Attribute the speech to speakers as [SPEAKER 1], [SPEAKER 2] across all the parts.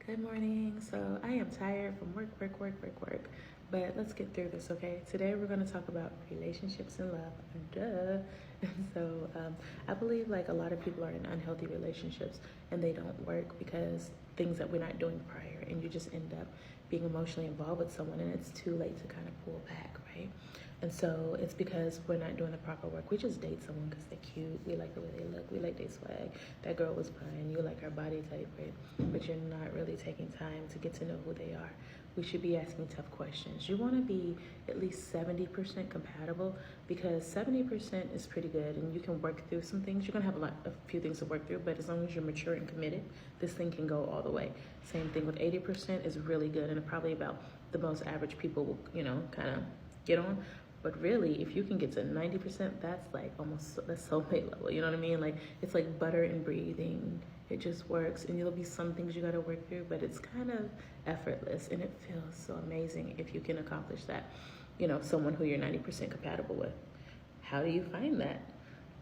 [SPEAKER 1] Good morning. So I am tired from work. But let's get through this, okay? Today we're going to talk about relationships and love. Duh. And so I believe like a lot of people are in unhealthy relationships and they don't work because things that we're not doing prior, and you just end up being emotionally involved with someone and it's too late to kind of pull back, right? And so it's because we're not doing the proper work. We just date someone because they're cute. We like the way they look. We like their swag. That girl was fine. You like her body type, right? But you're not really taking time to get to know who they are. We should be asking tough questions. You want to be at least 70% compatible, because 70% is pretty good and you can work through some things. You're going to have a few things to work through, but as long as you're mature and committed, this thing can go all the way. Same thing with 80% is really good and probably about the most average people will, kind of get on. But really, if you can get to 90%, that's like almost that's soulmate level. You know what I mean? Like it's like butter and breathing. It just works, and there'll be some things you got to work through, but it's kind of effortless, and it feels so amazing if you can accomplish that. Someone who you're 90% compatible with. How do you find that?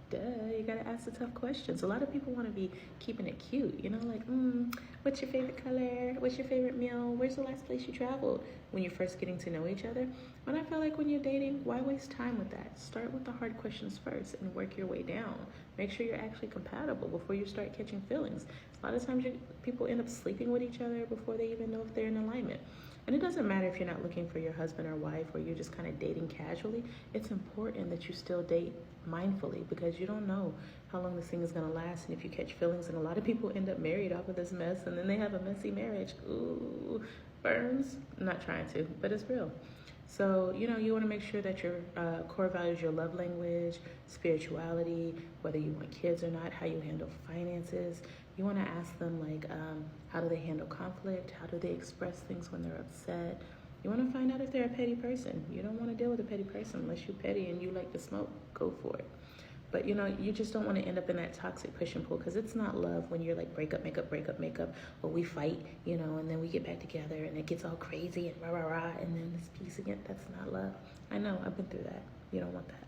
[SPEAKER 1] Duh, you gotta ask the tough questions. A lot of people want to be keeping it cute, like, what's your favorite color? What's your favorite meal? Where's the last place you traveled? When you're first getting to know each other. When I feel like when you're dating, why waste time with that? Start with the hard questions first and work your way down. Make sure you're actually compatible before you start catching feelings. A lot of times people end up sleeping with each other before they even know if they're in alignment. And it doesn't matter if you're not looking for your husband or wife, or you're just kind of dating casually. It's important that you still date mindfully, because you don't know how long this thing is going to last and if you catch feelings. And a lot of people end up married off of this mess, and then they have a messy marriage. Ooh, burns. I'm not trying to, but it's real. So, you want to make sure that your core values, your love language, spirituality, whether you want kids or not, how you handle finances. You want to ask them, like, how do they handle conflict? How do they express things when they're upset? You want to find out if they're a petty person. You don't want to deal with a petty person unless you're petty and you like to smoke. Go for it. But you just don't want to end up in that toxic push and pull, because it's not love when you're like break up, make up, or we fight, and then we get back together and it gets all crazy and rah, and then it's peace again. That's not love. I know, I've been through that. You don't want that.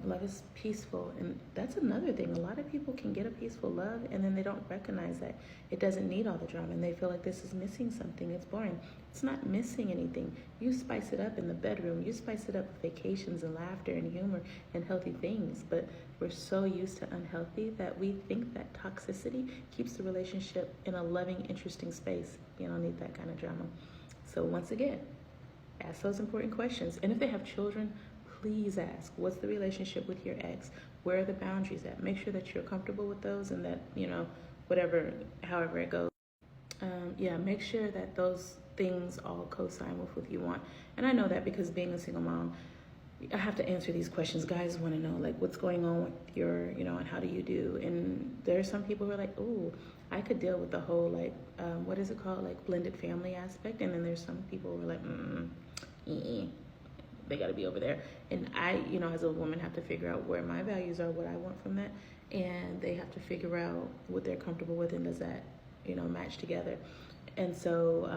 [SPEAKER 1] Love is peaceful, and that's another thing. A lot of people can get a peaceful love and then they don't recognize that it doesn't need all the drama, and they feel like this is missing something. It's boring. It's not missing anything. You spice it up in the bedroom. You spice it up with vacations and laughter and humor and healthy things. But we're so used to unhealthy that we think that toxicity keeps the relationship in a loving, interesting space. You don't need that kind of drama. So once again, ask those important questions. And if they have children, please ask, what's the relationship with your ex? Where are the boundaries at? Make sure that you're comfortable with those, and that, however it goes. Make sure that those things all co-sign with what you want. And I know that because being a single mom, I have to answer these questions. Guys want to know, like, what's going on with your, and how do you do? And there are some people who are like, oh, I could deal with the whole, like, what is it called? Like, blended family aspect. And then there's some people who are like, they got to be over there. And I, as a woman, have to figure out where my values are, what I want from that. And they have to figure out what they're comfortable with, and does that, match together. And so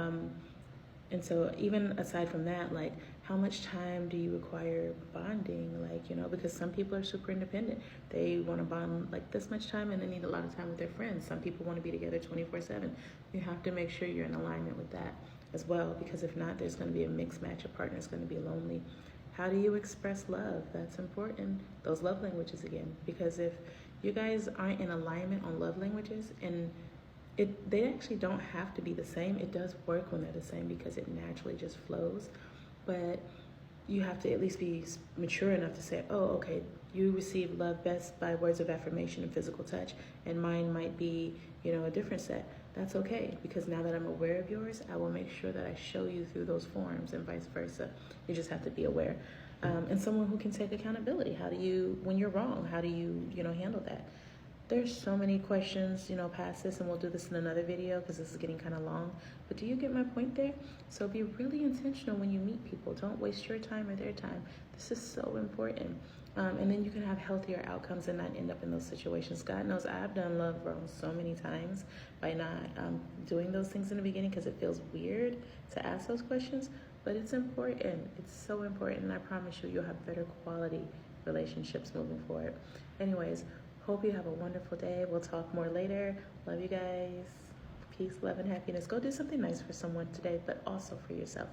[SPEAKER 1] even aside from that, like, how much time do you require bonding? Like, because some people are super independent. They want to bond like this much time and they need a lot of time with their friends. Some people want to be together 24/7. You have to make sure you're in alignment with that as well, because if not, there's going to be a mixed match. A partner's going to be lonely. How do you express love? That's important. Those love languages again, because if you guys aren't in alignment on love languages, and they actually don't have to be the same. It does work when they're the same because it naturally just flows. But you have to at least be mature enough to say, oh, okay, you receive love best by words of affirmation and physical touch, and mine might be, a different set. That's okay, because now that I'm aware of yours, I will make sure that I show you through those forms, and vice versa. You just have to be aware. And someone who can take accountability. How do you, when you're wrong, how do you, handle that? There's so many questions, past this, and we'll do this in another video because this is getting kind of long. But do you get my point there? So be really intentional when you meet people. Don't waste your time or their time. This is so important. And then you can have healthier outcomes and not end up in those situations. God knows I've done love wrong so many times by not doing those things in the beginning, because it feels weird to ask those questions. But it's important. It's so important. And I promise you'll have better quality relationships moving forward. Anyways, hope you have a wonderful day. We'll talk more later. Love you guys. Peace, love, and happiness. Go do something nice for someone today, but also for yourself.